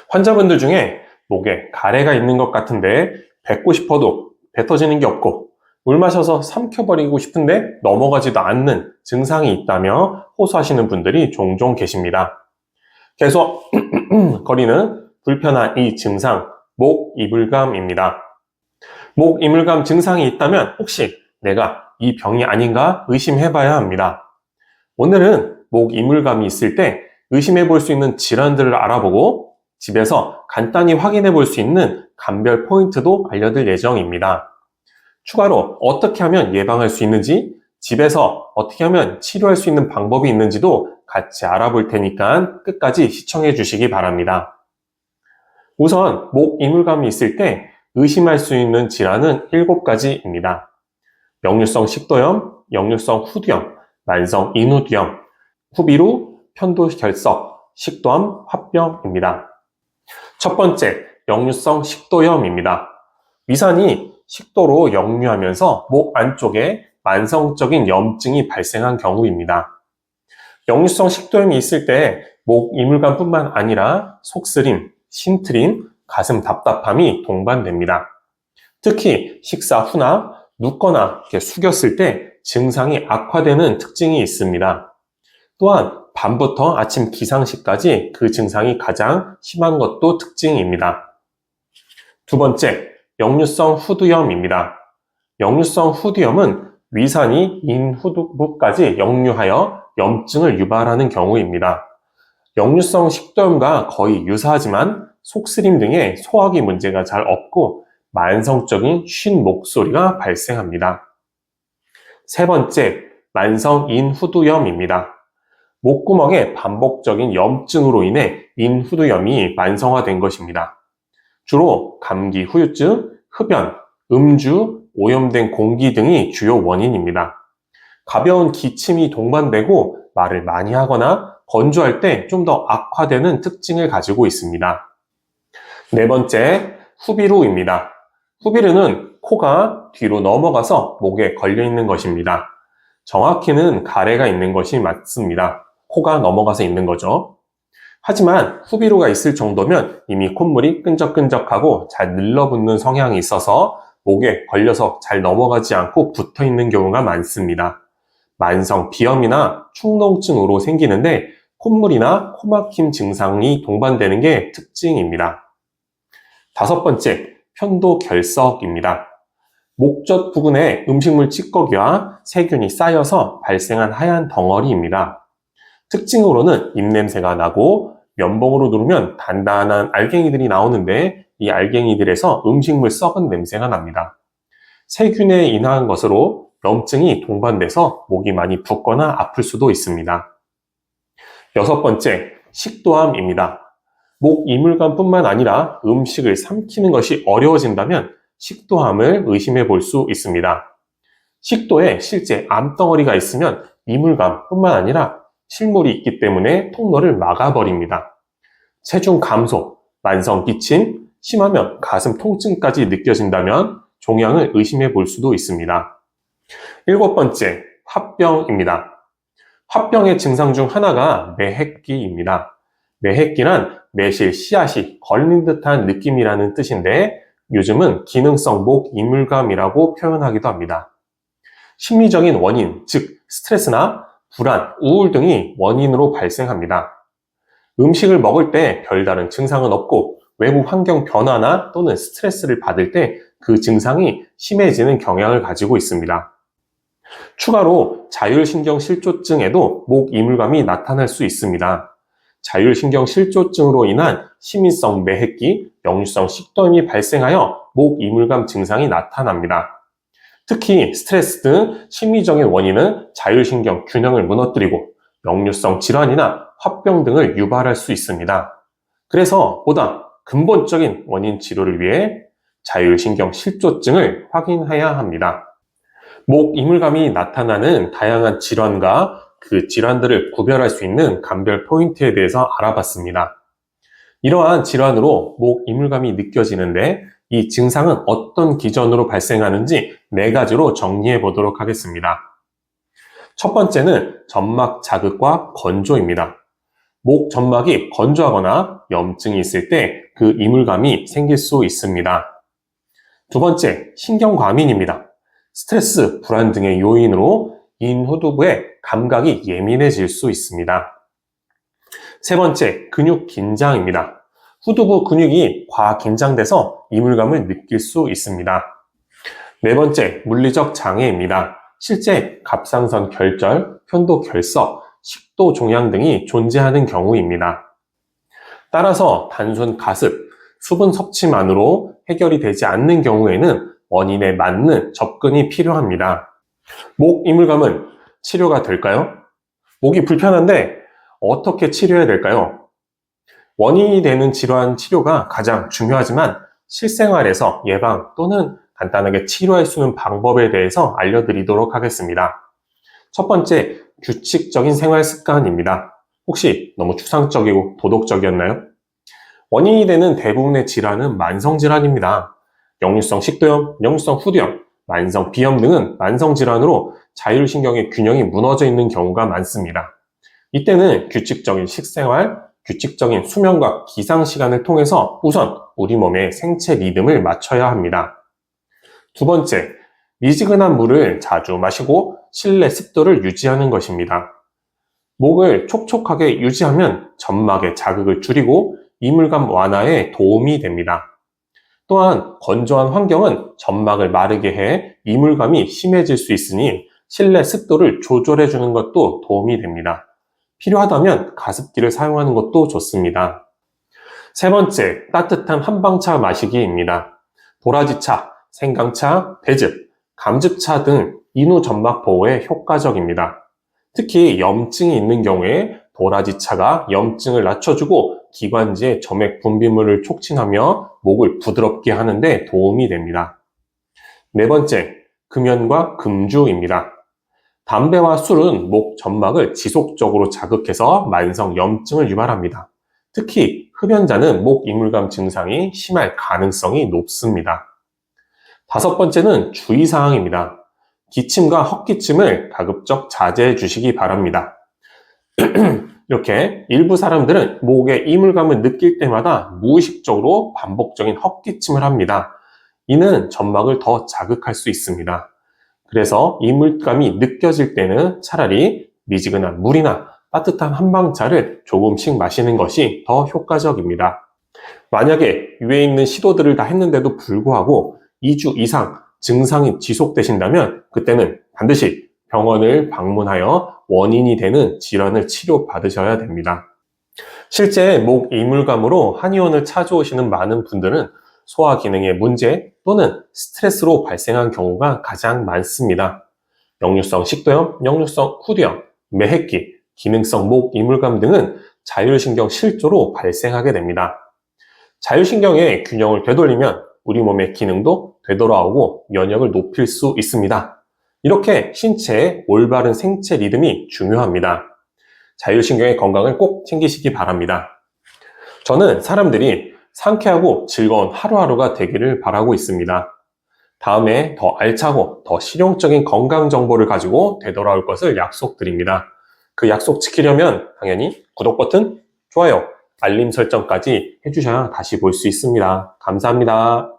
환자분들 중에 목에 가래가 있는 것 같은데 뱉고 싶어도 뱉어지는 게 없고 물 마셔서 삼켜버리고 싶은데 넘어가지도 않는 증상이 있다며 호소하시는 분들이 종종 계십니다. 계속 거리는 불편한 이 증상, 목 이물감입니다. 목 이물감 증상이 있다면 혹시 내가 이 병이 아닌가 의심해봐야 합니다. 오늘은 목 이물감이 있을 때 의심해 볼 수 있는 질환들을 알아보고 집에서 간단히 확인해 볼 수 있는 감별 포인트도 알려드릴 예정입니다. 추가로 어떻게 하면 예방할 수 있는지, 집에서 어떻게 하면 치료할 수 있는 방법이 있는지도 같이 알아볼 테니까 끝까지 시청해 주시기 바랍니다. 우선 목 이물감이 있을 때 의심할 수 있는 질환은 7가지입니다. 역류성 식도염, 역류성 후두염, 만성 인후두염, 후비루, 편도결석, 식도암, 화병입니다. 첫 번째, 역류성 식도염입니다. 위산이 식도로 역류하면서 목 안쪽에 만성적인 염증이 발생한 경우입니다. 역류성 식도염이 있을 때 목 이물감뿐만 아니라 속쓰림, 신트림, 가슴 답답함이 동반됩니다. 특히 식사 후나 눕거나 이렇게 숙였을 때 증상이 악화되는 특징이 있습니다. 또한 밤부터 아침 기상시까지 그 증상이 가장 심한 것도 특징입니다. 두 번째, 역류성 후두염입니다. 역류성 후두염은 위산이 인후두부까지 역류하여 염증을 유발하는 경우입니다. 역류성 식도염과 거의 유사하지만 속쓰림 등의 소화기 문제가 잘 없고 만성적인 쉰 목소리가 발생합니다. 세 번째, 만성 인후두염입니다. 목구멍에 반복적인 염증으로 인해 인후두염이 만성화된 것입니다. 주로 감기 후유증, 흡연, 음주, 오염된 공기 등이 주요 원인입니다. 가벼운 기침이 동반되고 말을 많이 하거나 건조할 때 좀 더 악화되는 특징을 가지고 있습니다. 네 번째, 후비루입니다. 후비루는 코가 뒤로 넘어가서 목에 걸려 있는 것입니다. 정확히는 가래가 있는 것이 맞습니다. 코가 넘어가서 있는 거죠. 하지만 후비루가 있을 정도면 이미 콧물이 끈적끈적하고 잘 늘러붙는 성향이 있어서 목에 걸려서 잘 넘어가지 않고 붙어 있는 경우가 많습니다. 만성 비염이나 축농증으로 생기는데 콧물이나 코막힘 증상이 동반되는 게 특징입니다. 다섯 번째, 편도결석입니다. 목젖 부근에 음식물 찌꺼기와 세균이 쌓여서 발생한 하얀 덩어리입니다. 특징으로는 입냄새가 나고 면봉으로 누르면 단단한 알갱이들이 나오는데 이 알갱이들에서 음식물 썩은 냄새가 납니다. 세균에 인한 것으로 염증이 동반돼서 목이 많이 붓거나 아플 수도 있습니다. 여섯 번째, 식도암입니다. 목 이물감뿐만 아니라 음식을 삼키는 것이 어려워진다면 식도암을 의심해 볼 수 있습니다. 식도에 실제 암덩어리가 있으면 이물감뿐만 아니라 실물이 있기 때문에 통로를 막아버립니다. 체중 감소, 만성 기침, 심하면 가슴 통증까지 느껴진다면 종양을 의심해 볼 수도 있습니다. 일곱 번째, 화병입니다. 화병의 증상 중 하나가 매핵기입니다. 매핵기란 매실 씨앗이 걸린 듯한 느낌이라는 뜻인데 요즘은 기능성 목 이물감이라고 표현하기도 합니다. 심리적인 원인, 즉 스트레스나 불안, 우울 등이 원인으로 발생합니다. 음식을 먹을 때 별다른 증상은 없고 외부 환경 변화나 또는 스트레스를 받을 때 그 증상이 심해지는 경향을 가지고 있습니다. 추가로 자율신경실조증에도 목 이물감이 나타날 수 있습니다. 자율신경실조증으로 인한 심인성 매핵기, 역류성 식도염이 발생하여 목 이물감 증상이 나타납니다. 특히 스트레스 등 심리적인 원인은 자율신경 균형을 무너뜨리고 역류성 질환이나 화병 등을 유발할 수 있습니다. 그래서 보다 근본적인 원인 치료를 위해 자율신경 실조증을 확인해야 합니다. 목 이물감이 나타나는 다양한 질환과 그 질환들을 구별할 수 있는 감별 포인트에 대해서 알아봤습니다. 이러한 질환으로 목 이물감이 느껴지는데 이 증상은 어떤 기전으로 발생하는지 4가지로 정리해 보도록 하겠습니다. 첫 번째는 점막 자극과 건조입니다. 목 점막이 건조하거나 염증이 있을 때 그 이물감이 생길 수 있습니다. 두 번째, 신경과민입니다. 스트레스, 불안 등의 요인으로 인후두부의 감각이 예민해질 수 있습니다. 세 번째, 근육 긴장입니다. 후두부 근육이 과긴장돼서 이물감을 느낄 수 있습니다. 네 번째, 물리적 장애입니다. 실제 갑상선 결절, 편도 결석, 식도 종양 등이 존재하는 경우입니다. 따라서 단순 가습, 수분 섭취만으로 해결이 되지 않는 경우에는 원인에 맞는 접근이 필요합니다. 목 이물감은 치료가 될까요? 목이 불편한데 어떻게 치료해야 될까요? 원인이 되는 질환 치료가 가장 중요하지만 실생활에서 예방 또는 간단하게 치료할 수 있는 방법에 대해서 알려드리도록 하겠습니다. 첫 번째, 규칙적인 생활 습관입니다. 혹시 너무 추상적이고 도덕적이었나요? 원인이 되는 대부분의 질환은 만성질환입니다. 역류성 식도염, 역류성 후두염, 만성 비염 등은 만성질환으로 자율신경의 균형이 무너져 있는 경우가 많습니다. 이때는 규칙적인 식생활, 규칙적인 수면과 기상시간을 통해서 우선 우리 몸의 생체 리듬을 맞춰야 합니다. 두 번째, 미지근한 물을 자주 마시고 실내 습도를 유지하는 것입니다. 목을 촉촉하게 유지하면 점막의 자극을 줄이고 이물감 완화에 도움이 됩니다. 또한 건조한 환경은 점막을 마르게 해 이물감이 심해질 수 있으니 실내 습도를 조절해 주는 것도 도움이 됩니다. 필요하다면 가습기를 사용하는 것도 좋습니다. 세 번째, 따뜻한 한방차 마시기입니다. 도라지차, 생강차, 배즙, 감즙차 등 인후 점막 보호에 효과적입니다. 특히 염증이 있는 경우에 도라지차가 염증을 낮춰주고 기관지의 점액 분비물을 촉진하며 목을 부드럽게 하는데 도움이 됩니다. 네 번째, 금연과 금주입니다. 담배와 술은 목 점막을 지속적으로 자극해서 만성 염증을 유발합니다. 특히 흡연자는 목 이물감 증상이 심할 가능성이 높습니다. 다섯 번째는 주의사항입니다. 기침과 헛기침을 가급적 자제해 주시기 바랍니다. 이렇게 일부 사람들은 목에 이물감을 느낄 때마다 무의식적으로 반복적인 헛기침을 합니다. 이는 점막을 더 자극할 수 있습니다. 그래서 이물감이 느껴질 때는 차라리 미지근한 물이나 따뜻한 한방차를 조금씩 마시는 것이 더 효과적입니다. 만약에 위에 있는 시도들을 다 했는데도 불구하고 2주 이상 증상이 지속되신다면 그때는 반드시 병원을 방문하여 원인이 되는 질환을 치료받으셔야 됩니다. 실제 목 이물감으로 한의원을 찾아오시는 많은 분들은 소화 기능의 문제 또는 스트레스로 발생한 경우가 가장 많습니다. 역류성 식도염, 역류성 후두염, 매핵기, 기능성 목 이물감 등은 자율신경 실조로 발생하게 됩니다. 자율신경의 균형을 되돌리면 우리 몸의 기능도 되돌아오고 면역을 높일 수 있습니다. 이렇게 신체의 올바른 생체 리듬이 중요합니다. 자율신경의 건강을 꼭 챙기시기 바랍니다. 저는 사람들이 상쾌하고 즐거운 하루하루가 되기를 바라고 있습니다. 다음에 더 알차고 더 실용적인 건강 정보를 가지고 되돌아올 것을 약속드립니다. 그 약속 지키려면 당연히 구독 버튼, 좋아요, 알림 설정까지 해주셔야 다시 볼 수 있습니다. 감사합니다.